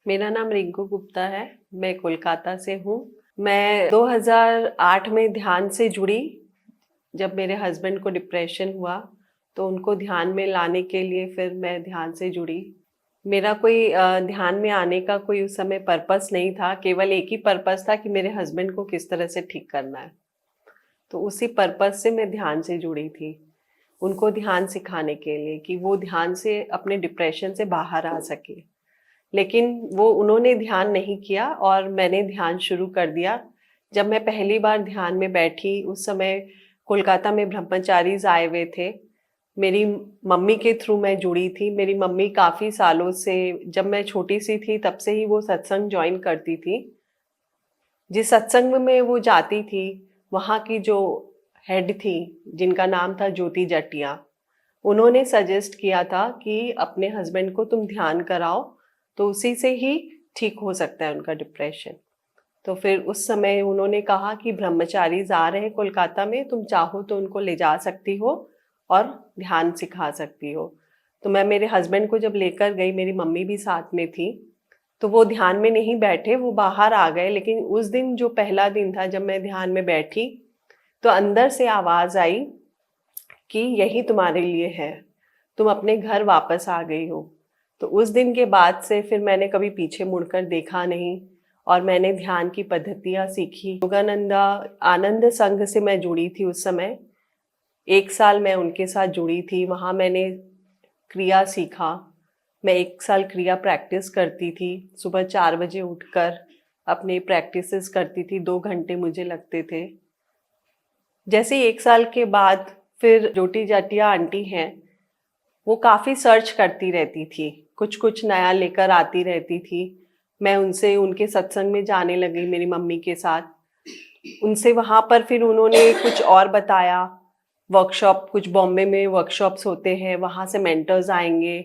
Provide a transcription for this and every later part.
मेरा नाम रिंकू गुप्ता है। मैं कोलकाता से हूँ। मैं 2008 में ध्यान से जुड़ी। जब मेरे हस्बैंड को डिप्रेशन हुआ तो उनको ध्यान में लाने के लिए फिर मैं ध्यान से जुड़ी। मेरा कोई ध्यान में आने का कोई उस समय पर्पस नहीं था, केवल एक ही पर्पस था कि मेरे हस्बैंड को किस तरह से ठीक करना है। तो उसी पर्पस से मैं ध्यान से जुड़ी थी, उनको ध्यान सिखाने के लिए कि वो ध्यान से अपने डिप्रेशन से बाहर आ सके। लेकिन वो उन्होंने ध्यान नहीं किया और मैंने ध्यान शुरू कर दिया। जब मैं पहली बार ध्यान में बैठी उस समय कोलकाता में ब्रह्मचारीज आए हुए थे। मेरी मम्मी के थ्रू मैं जुड़ी थी। मेरी मम्मी काफ़ी सालों से, जब मैं छोटी सी थी तब से ही वो सत्संग ज्वाइन करती थी। जिस सत्संग में वो जाती थी वहाँ की जो हेड थी, जिनका नाम था ज्योति जटिया, उन्होंने सजेस्ट किया था कि अपने हस्बैंड को तुम ध्यान कराओ, तो उसी से ही ठीक हो सकता है उनका डिप्रेशन। तो फिर उस समय उन्होंने कहा कि ब्रह्मचारीज आ रहे हैं कोलकाता में, तुम चाहो तो उनको ले जा सकती हो और ध्यान सिखा सकती हो। तो मैं मेरे हस्बैंड को जब लेकर गई, मेरी मम्मी भी साथ में थी, तो वो ध्यान में नहीं बैठे, वो बाहर आ गए। लेकिन उस दिन जो पहला दिन था जब मैं ध्यान में बैठी, तो अंदर से आवाज़ आई कि यही तुम्हारे लिए है, तुम अपने घर वापस आ गई हो। तो उस दिन के बाद से फिर मैंने कभी पीछे मुड़कर देखा नहीं और मैंने ध्यान की पद्धतियाँ सीखी। योगानंदा आनंद संघ से मैं जुड़ी थी उस समय। 1 साल मैं उनके साथ जुड़ी थी। वहाँ मैंने क्रिया सीखा। मैं 1 साल क्रिया प्रैक्टिस करती थी। सुबह 4 बजे उठकर अपने प्रैक्टिसेस करती थी। 2 घंटे मुझे लगते थे। जैसे ही 1 साल के बाद फिर ज्योति जाटिया आंटी हैं, वो काफ़ी सर्च करती रहती थी, कुछ कुछ नया लेकर आती रहती थी। मैं उनसे उनके सत्संग में जाने लगी मेरी मम्मी के साथ। उनसे वहाँ पर फिर उन्होंने कुछ और बताया। वर्कशॉप, कुछ बॉम्बे में वर्कशॉप्स होते हैं, वहाँ से मेंटर्स आएंगे,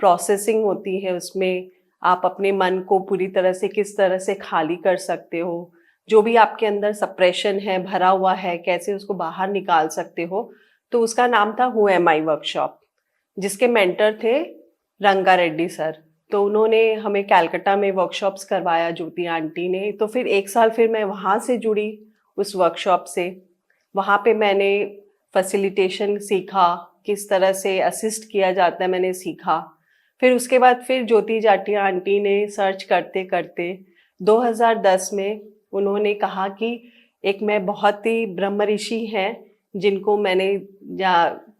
प्रोसेसिंग होती है उसमें। आप अपने मन को पूरी तरह से किस तरह से खाली कर सकते हो, जो भी आपके अंदर सप्रेशन है, भरा हुआ है, कैसे उसको बाहर निकाल सकते हो। तो उसका नाम था हु एम आई वर्कशॉप, जिसके मेंटर थे रंगा रेड्डी सर। तो उन्होंने हमें कैलकाटा में वर्कशॉप्स करवाया ज्योति आंटी ने। तो फिर 1 साल फिर मैं वहाँ से जुड़ी उस वर्कशॉप से। वहाँ पे मैंने फैसिलिटेशन सीखा, किस तरह से असिस्ट किया जाता है मैंने सीखा। फिर उसके बाद फिर ज्योति जाटिया आंटी ने सर्च करते करते 2010 में उन्होंने कहा कि एक मैं बहुत ही ब्रह्म ऋषि हैं, जिनको मैंने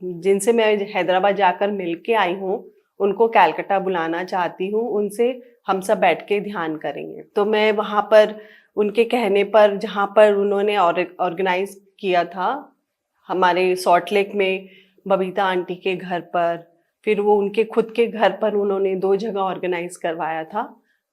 जिनसे मैं हैदराबाद जाकर मिल के आई हूँ, उनको कैलकाटा बुलाना चाहती हूँ, उनसे हम सब बैठ के ध्यान करेंगे। तो मैं वहाँ पर उनके कहने पर, जहाँ पर उन्होंने ऑर्गेनाइज किया था हमारे सॉल्ट लेक में बबीता आंटी के घर पर, फिर वो उनके खुद के घर पर उन्होंने 2 जगह ऑर्गेनाइज करवाया था।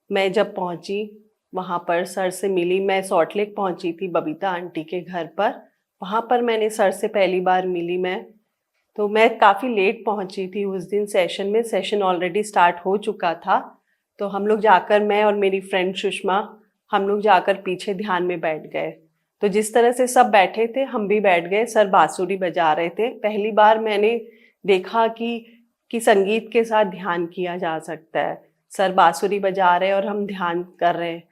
मैं जब पहुंची वहाँ पर सर से मिली। मैं सॉल्ट लेक पहुंची थी बबीता आंटी के घर पर। वहाँ पर मैंने सर से पहली बार मिली। मैं काफ़ी लेट पहुंची थी उस दिन सेशन में। सेशन ऑलरेडी स्टार्ट हो चुका था। तो हम लोग जाकर, मैं और मेरी फ्रेंड सुषमा, हम लोग जाकर पीछे ध्यान में बैठ गए। तो जिस तरह से सब बैठे थे हम भी बैठ गए। सर बांसुरी बजा रहे थे। पहली बार मैंने देखा कि संगीत के साथ ध्यान किया जा सकता है। सर बांसुरी बजा रहे हैं और हम ध्यान कर रहे हैं।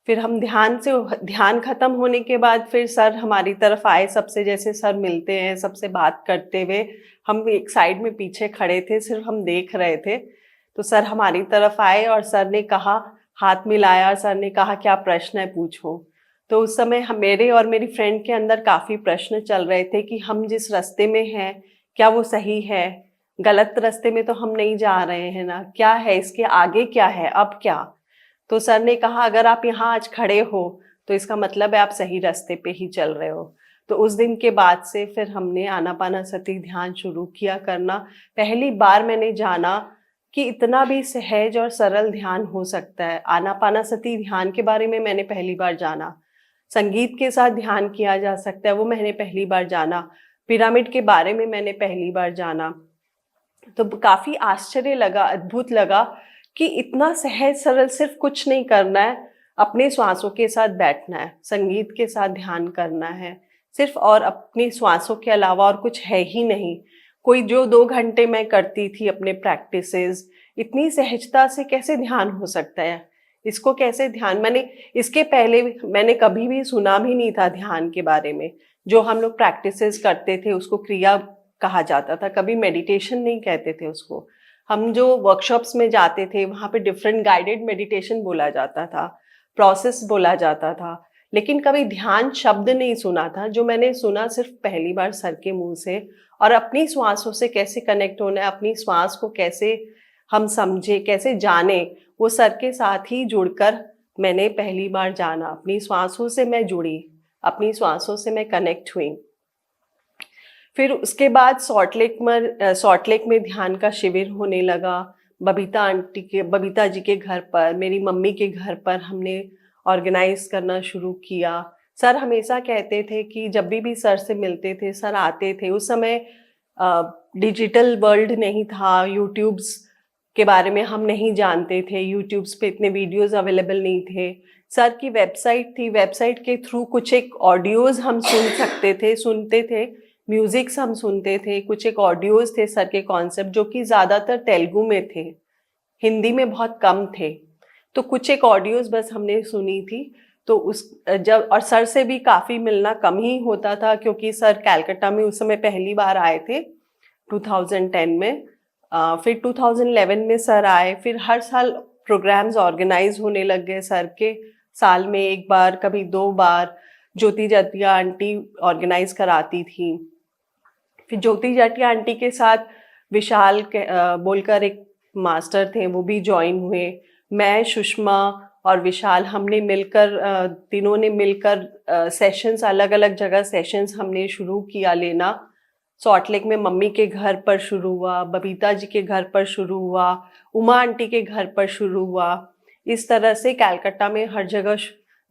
फिर हम ध्यान खत्म होने के बाद फिर सर हमारी तरफ आए। सबसे जैसे सर मिलते हैं, सबसे बात करते हुए, हम एक साइड में पीछे खड़े थे, सिर्फ हम देख रहे थे। तो सर हमारी तरफ आए और सर ने कहा, हाथ मिलाया, सर ने कहा क्या प्रश्न है पूछो। तो उस समय मेरे और मेरी फ्रेंड के अंदर काफ़ी प्रश्न चल रहे थे कि हम जिस रास्ते में हैं क्या वो सही है, गलत रास्ते में तो हम नहीं जा रहे हैं ना, क्या है इसके आगे, क्या है अब क्या। तो सर ने कहा अगर आप यहाँ आज खड़े हो तो इसका मतलब है आप सही रास्ते पे ही चल रहे हो। तो उस दिन के बाद से फिर हमने आनापानासती ध्यान शुरू किया करना। पहली बार मैंने जाना कि इतना भी सहज और सरल ध्यान हो सकता है। आनापानासती ध्यान के बारे में मैंने पहली बार जाना। संगीत के साथ ध्यान किया जा सकता है, वो मैंने पहली बार जाना। पिरामिड के बारे में मैंने पहली बार जाना। तो काफ़ी आश्चर्य लगा, अद्भुत लगा कि इतना सहज सरल, सिर्फ कुछ नहीं करना है, अपने श्वासों के साथ बैठना है, संगीत के साथ ध्यान करना है सिर्फ, और अपनी श्वासों के अलावा और कुछ है ही नहीं। कोई जो 2 घंटे मैं करती थी अपने प्रैक्टिसेस, इतनी सहजता से कैसे ध्यान हो सकता है। इसको कैसे ध्यान, मैंने इसके पहले मैंने कभी भी सुना भी नहीं था ध्यान के बारे में। जो हम लोग प्रैक्टिसेस करते थे उसको क्रिया कहा जाता था, कभी मेडिटेशन नहीं कहते थे उसको। हम जो वर्कशॉप्स में जाते थे वहाँ पे डिफरेंट गाइडेड मेडिटेशन बोला जाता था, प्रोसेस बोला जाता था, लेकिन कभी ध्यान शब्द नहीं सुना था। जो मैंने सुना सिर्फ पहली बार सर के मुंह से, और अपनी श्वासों से कैसे कनेक्ट होना है, अपनी श्वास को कैसे हम समझे, कैसे जाने, वो सर के साथ ही जुड़कर मैंने पहली बार जाना। अपनी श्वासों से मैं जुड़ी, अपनी श्वासों से मैं कनेक्ट हुई। फिर उसके बाद सॉल्ट लेक में ध्यान का शिविर होने लगा। बबीता जी के घर पर, मेरी मम्मी के घर पर हमने ऑर्गेनाइज करना शुरू किया। सर हमेशा कहते थे कि जब भी सर से मिलते थे, सर आते थे, उस समय डिजिटल वर्ल्ड नहीं था, यूट्यूब्स के बारे में हम नहीं जानते थे, यूट्यूब्स पे इतने वीडियोस अवेलेबल नहीं थे। सर की वेबसाइट थी, वेबसाइट के थ्रू कुछ एक ऑडियोज हम सुनते थे, म्यूजिक्स हम सुनते थे, कुछ एक ऑडियोज थे सर के कॉन्सेप्ट, जो कि ज़्यादातर तेलुगु में थे, हिंदी में बहुत कम थे। तो कुछ एक ऑडियोज बस हमने सुनी थी। तो उस जब, और सर से भी काफ़ी मिलना कम ही होता था, क्योंकि सर कलकत्ता में उस समय पहली बार आए थे 2010 में। फिर 2011 में सर आए। फिर हर साल प्रोग्राम्स ऑर्गेनाइज होने लग गए सर के, साल में एक बार, कभी 2 बार। ज्योति जाटिया आंटी ऑर्गेनाइज कराती थी। फिर ज्योति जाटिया आंटी के साथ विशाल बोलकर एक मास्टर थे, वो भी ज्वाइन हुए। मैं, सुषमा और विशाल, हमने मिलकर, तीनों ने मिलकर सेशंस, अलग अलग जगह सेशंस हमने शुरू किया लेना। सॉल्ट लेक में मम्मी के घर पर शुरू हुआ, बबीता जी के घर पर शुरू हुआ, उमा आंटी के घर पर शुरू हुआ। इस तरह से कलकत्ता में हर जगह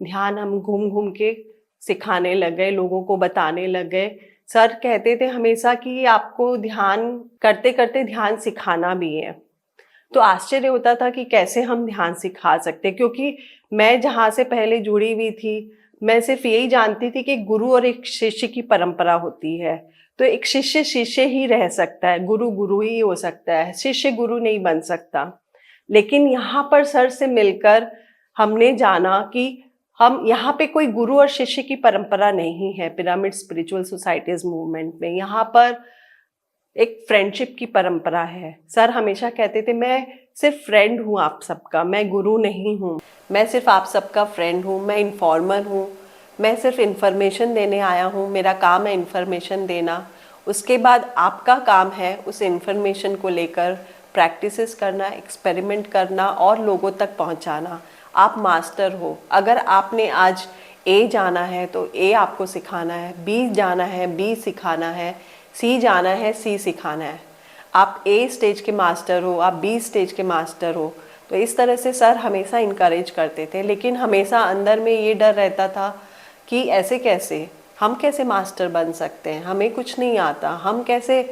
ध्यान हम घूम घूम के सिखाने लग गए, लोगों को बताने लग गए। सर कहते थे हमेशा कि आपको ध्यान करते करते ध्यान सिखाना भी है। तो आश्चर्य होता था कि कैसे हम ध्यान सिखा सकते, क्योंकि मैं जहाँ से पहले जुड़ी हुई थी, मैं सिर्फ यही जानती थी कि गुरु और एक शिष्य की परंपरा होती है। तो एक शिष्य शिष्य ही रह सकता है, गुरु गुरु ही हो सकता है, शिष्य गुरु नहीं बन सकता। लेकिन यहाँ पर सर से मिलकर हमने जाना कि हम यहाँ पे कोई गुरु और शिष्य की परंपरा नहीं है। पिरामिड स्पिरिचुअल सोसाइटीज मूवमेंट में यहाँ पर एक फ्रेंडशिप की परंपरा है। सर हमेशा कहते थे मैं सिर्फ फ्रेंड हूँ आप सबका, मैं गुरु नहीं हूँ, मैं सिर्फ आप सबका फ्रेंड हूँ, मैं इन्फॉर्मर हूँ, मैं सिर्फ इन्फॉर्मेशन देने आया हूँ, मेरा काम है इन्फॉर्मेशन देना। उसके बाद आपका काम है उस इन्फॉर्मेशन को लेकर प्रैक्टिसेस करना, एक्सपेरिमेंट करना और लोगों तक पहुँचाना। आप मास्टर हो। अगर आपने आज ए जाना है तो ए आपको सिखाना है, बी जाना है बी सिखाना है, सी जाना है सी सिखाना है। आप ए स्टेज के मास्टर हो, आप बी स्टेज के मास्टर हो। तो इस तरह से सर हमेशा इनकरेज करते थे, लेकिन हमेशा अंदर में ये डर रहता था कि ऐसे कैसे, हम कैसे मास्टर बन सकते हैं, हमें कुछ नहीं आता, हम कैसे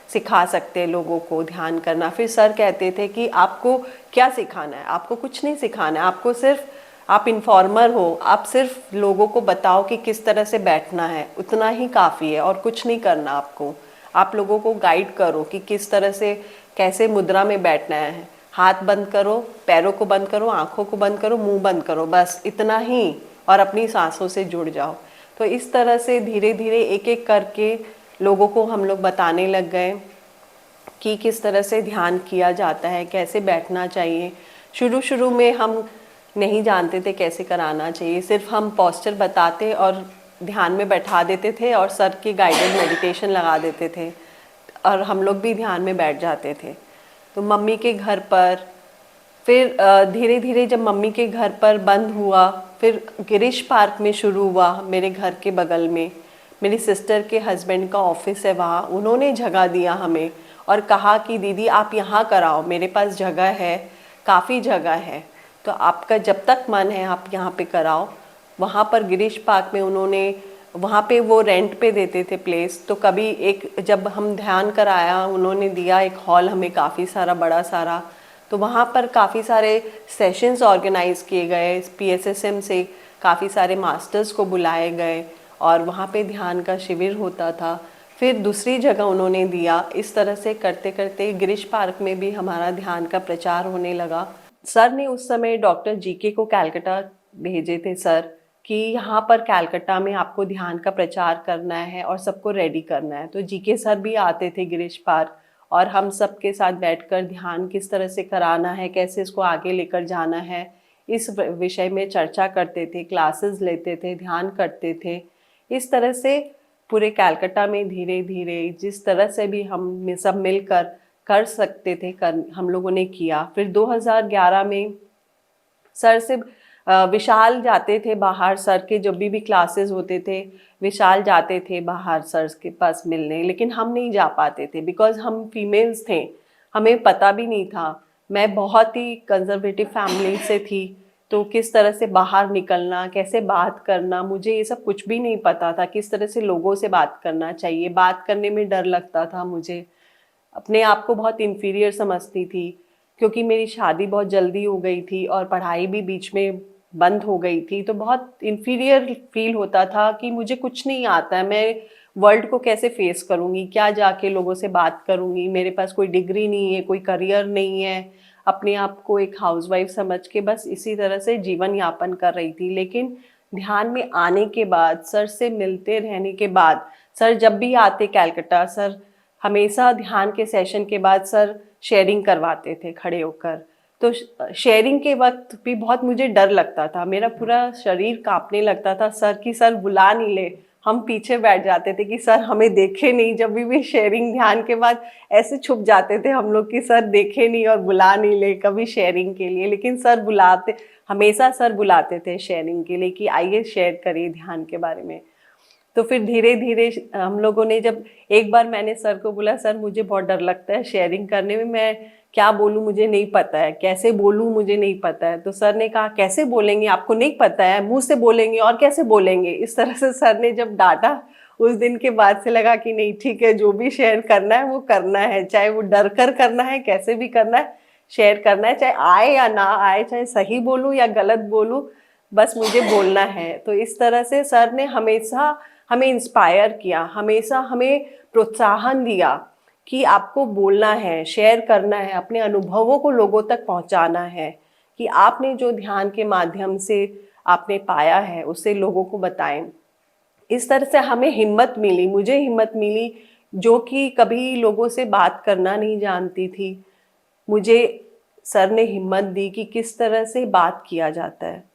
सिखा सकते हैं लोगों को ध्यान करना। फिर सर कहते थे कि आपको क्या सिखाना है, आपको कुछ नहीं सिखाना है, आपको सिर्फ, आप इन्फॉर्मर हो, आप सिर्फ लोगों को बताओ कि किस तरह से बैठना है, उतना ही काफ़ी है और कुछ नहीं करना आपको। आप लोगों को गाइड करो कि किस तरह से, कैसे मुद्रा में बैठना है, हाथ बंद करो, पैरों को बंद करो, आँखों को बंद करो, मुंह बंद करो, बस इतना ही, और अपनी सांसों से जुड़ जाओ। तो इस तरह से धीरे धीरे एक एक करके लोगों को हम लोग बताने लग गए कि किस तरह से ध्यान किया जाता है, कैसे बैठना चाहिए। शुरू में हम नहीं जानते थे कैसे कराना चाहिए, सिर्फ हम पोस्चर बताते और ध्यान में बैठा देते थे और सर की गाइडेड मेडिटेशन लगा देते थे और हम लोग भी ध्यान में बैठ जाते थे। तो मम्मी के घर पर, फिर धीरे धीरे जब मम्मी के घर पर बंद हुआ, फिर गिरीश पार्क में शुरू हुआ, मेरे घर के बगल में। मेरी सिस्टर के हस्बैंड का ऑफिस है वहाँ, उन्होंने जगह दिया हमें और कहा कि दीदी आप यहाँ कराओ, मेरे पास जगह है, काफ़ी जगह है, तो आपका जब तक मन है आप यहाँ पे कराओ। वहाँ पर गिरीश पार्क में उन्होंने, वहाँ पे वो रेंट पे देते थे प्लेस। तो कभी एक, जब हम ध्यान कराया, उन्होंने दिया एक हॉल हमें काफ़ी सारा, बड़ा सारा। तो वहाँ पर काफ़ी सारे सेशंस ऑर्गेनाइज किए गए, PSSM से काफ़ी सारे मास्टर्स को बुलाए गए और वहाँ पे ध्यान का शिविर होता था। फिर दूसरी जगह उन्होंने दिया। इस तरह से करते करते गिरीश पार्क में भी हमारा ध्यान का प्रचार होने लगा। सर ने उस समय डॉक्टर जीके को कलकत्ता भेजे थे सर, कि यहाँ पर कलकत्ता में आपको ध्यान का प्रचार करना है और सबको रेडी करना है। तो जीके सर भी आते थे गिरीश पार्क, और हम सबके साथ बैठकर ध्यान किस तरह से कराना है, कैसे इसको आगे लेकर जाना है, इस विषय में चर्चा करते थे, क्लासेस लेते थे, ध्यान करते थे। इस तरह से पूरे कलकत्ता में धीरे धीरे जिस तरह से भी हम सब मिलकर कर सकते थे हम लोगों ने किया। फिर 2011 में सर से विशाल जाते थे बाहर, सर के जब भी क्लासेस होते थे विशाल जाते थे बाहर सर के पास मिलने, लेकिन हम नहीं जा पाते थे बिकॉज हम फीमेल्स थे, हमें पता भी नहीं था। मैं बहुत ही कंजर्वेटिव फैमिली से थी, तो किस तरह से बाहर निकलना, कैसे बात करना, मुझे ये सब कुछ भी नहीं पता था। किस तरह से लोगों से बात करना चाहिए, बात करने में डर लगता था मुझे, अपने आप को बहुत इन्फीरियर समझती थी, क्योंकि मेरी शादी बहुत जल्दी हो गई थी और पढ़ाई भी बीच में बंद हो गई थी। तो बहुत इन्फीरियर फील होता था कि मुझे कुछ नहीं आता है, मैं वर्ल्ड को कैसे फेस करूँगी, क्या जाके लोगों से बात करूँगी, मेरे पास कोई डिग्री नहीं है, कोई करियर नहीं है। अपने आप को एक हाउसवाइफ समझ के बस इसी तरह से जीवन यापन कर रही थी। लेकिन ध्यान में आने के बाद, सर से मिलते रहने के बाद, सर जब भी आते कलकत्ता, सर हमेशा ध्यान के सेशन के बाद सर शेयरिंग करवाते थे खड़े होकर। तो शेयरिंग के वक्त भी बहुत मुझे डर लगता था, मेरा पूरा शरीर कांपने लगता था, सर की सर बुला नहीं ले। हम पीछे बैठ जाते थे कि सर हमें देखे नहीं, जब भी शेयरिंग ध्यान के बाद ऐसे छुप जाते थे हम लोग कि सर देखे नहीं और बुला नहीं ले कभी शेयरिंग के लिए। लेकिन सर बुलाते, हमेशा सर बुलाते थे शेयरिंग के लिए कि आइए शेयर करिए ध्यान के बारे में। तो फिर धीरे धीरे हम लोगों ने, जब एक बार मैंने सर को बोला सर मुझे बहुत डर लगता है शेयरिंग करने में, मैं क्या बोलूँ मुझे नहीं पता है, कैसे बोलूँ मुझे नहीं पता है। तो सर ने कहा कैसे बोलेंगे, आपको नहीं पता है, मुंह से बोलेंगे और कैसे बोलेंगे। इस तरह से सर ने जब डांटा, उस दिन के बाद से लगा कि नहीं ठीक है, जो भी शेयर करना है वो करना है, चाहे वो डर कर करना है, कैसे भी करना है, शेयर करना है, चाहे आए या ना आए, चाहे सही बोलूँ या गलत बोलूँ, बस मुझे बोलना है। तो इस तरह से सर ने हमेशा हमें इंस्पायर किया, हमेशा हमें प्रोत्साहन दिया कि आपको बोलना है, शेयर करना है, अपने अनुभवों को लोगों तक पहुंचाना है, कि आपने जो ध्यान के माध्यम से आपने पाया है उसे लोगों को बताएं। इस तरह से हमें हिम्मत मिली, मुझे हिम्मत मिली, जो कि कभी लोगों से बात करना नहीं जानती थी। मुझे सर ने हिम्मत दी कि किस तरह से बात किया जाता है।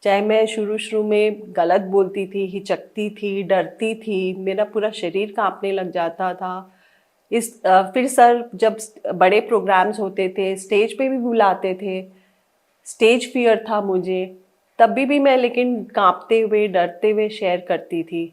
चाहे मैं शुरू शुरू में गलत बोलती थी, हिचकती थी, डरती थी, मेरा पूरा शरीर कांपने लग जाता था। फिर सर जब बड़े प्रोग्राम्स होते थे, स्टेज पे भी बुलाते थे, स्टेज फियर था मुझे, तब भी मैं लेकिन कांपते हुए, डरते हुए शेयर करती थी।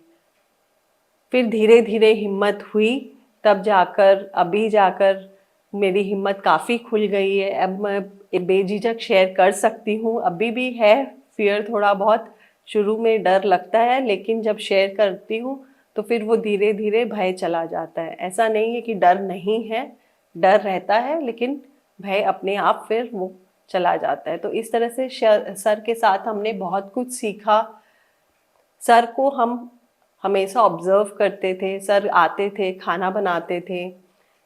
फिर धीरे धीरे हिम्मत हुई, तब जाकर, अभी जाकर मेरी हिम्मत काफ़ी खुल गई है। अब मैं बेझिझक शेयर कर सकती हूँ। अभी भी है फियर थोड़ा बहुत, शुरू में डर लगता है, लेकिन जब शेयर करती हूँ तो फिर वो धीरे धीरे भय चला जाता है। ऐसा नहीं है कि डर नहीं है, डर रहता है, लेकिन भय अपने आप फिर वो चला जाता है। तो इस तरह से सर के साथ हमने बहुत कुछ सीखा। सर को हम हमेशा ऑब्जर्व करते थे, सर आते थे, खाना बनाते थे।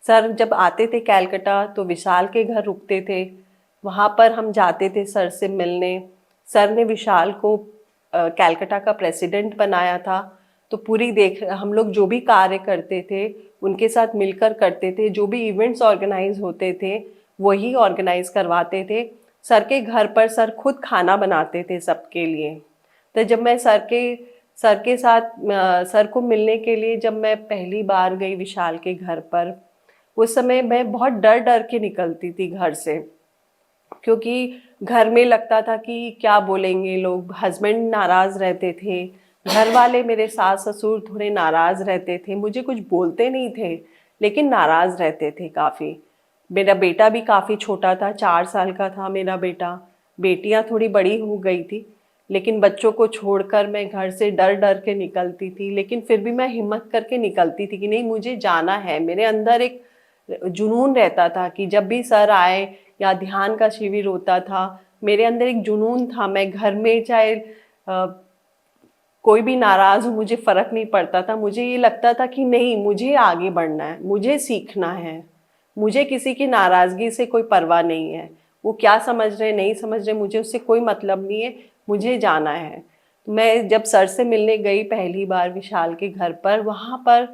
सर जब आते थे कलकत्ता तो विशाल के घर रुकते थे, वहाँ पर हम जाते थे सर से मिलने। सर ने विशाल को कलकत्ता का प्रेसिडेंट बनाया था, तो पूरी देख, हम लोग जो भी कार्य करते थे उनके साथ मिलकर करते थे, जो भी इवेंट्स ऑर्गेनाइज होते थे वही ऑर्गेनाइज करवाते थे। सर के घर पर सर खुद खाना बनाते थे सबके लिए। तो जब मैं सर के साथ सर को मिलने के लिए जब मैं पहली बार गई विशाल के घर पर, उस समय मैं बहुत डर डर के निकलती थी घर से, क्योंकि घर में लगता था कि क्या बोलेंगे लोग, हस्बैंड नाराज़ रहते थे, घर वाले मेरे सास ससुर थोड़े नाराज़ रहते थे, मुझे कुछ बोलते नहीं थे लेकिन नाराज़ रहते थे काफ़ी। मेरा बेटा भी काफ़ी छोटा था, 4 साल का था मेरा बेटा, बेटियां थोड़ी बड़ी हो गई थी, लेकिन बच्चों को छोड़कर मैं घर से डर डर के निकलती थी। लेकिन फिर भी मैं हिम्मत करके निकलती थी कि नहीं मुझे जाना है। मेरे अंदर एक जुनून रहता था कि जब भी सर आए या ध्यान का शिविर होता था, मेरे अंदर एक जुनून था। मैं घर में चाहे कोई भी नाराज़ हो, मुझे फ़र्क नहीं पड़ता था। मुझे ये लगता था कि नहीं, मुझे आगे बढ़ना है, मुझे सीखना है, मुझे किसी की नाराज़गी से कोई परवाह नहीं है। वो क्या समझ रहे नहीं समझ रहे, मुझे उससे कोई मतलब नहीं है, मुझे जाना है। मैं जब सर से मिलने गई पहली बार विशाल के घर पर, वहाँ पर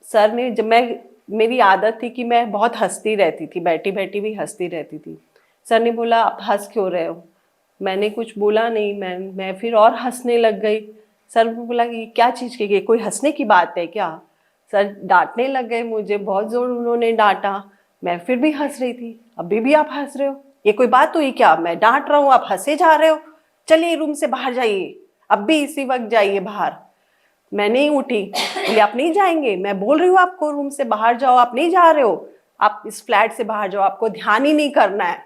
सर ने, जब मेरी आदत थी कि मैं बहुत हंसती रहती थी, बैठी बैठी भी हंसती रहती थी। सर ने बोला आप हंस क्यों रहे हो? मैंने कुछ बोला नहीं, मैं फिर और हंसने लग गई। सर ने बोला कि क्या चीज़ की, कोई हंसने की बात है क्या? सर डांटने लग गए मुझे, बहुत जोर उन्होंने डांटा। मैं फिर भी हंस रही थी। अभी भी आप हंस रहे हो, ये कोई बात हुई क्या? मैं डांट रहा हूँ आप हंसे जा रहे हो, चलिए रूम से बाहर जाइए, अब भी इसी वक्त जाइए बाहर। मैं नहीं उठी, बोले आप नहीं जाएंगे? मैं बोल रही हूँ आपको रूम से बाहर जाओ, आप नहीं जा रहे हो, आप इस फ्लैट से बाहर जाओ, आपको ध्यान ही नहीं करना है।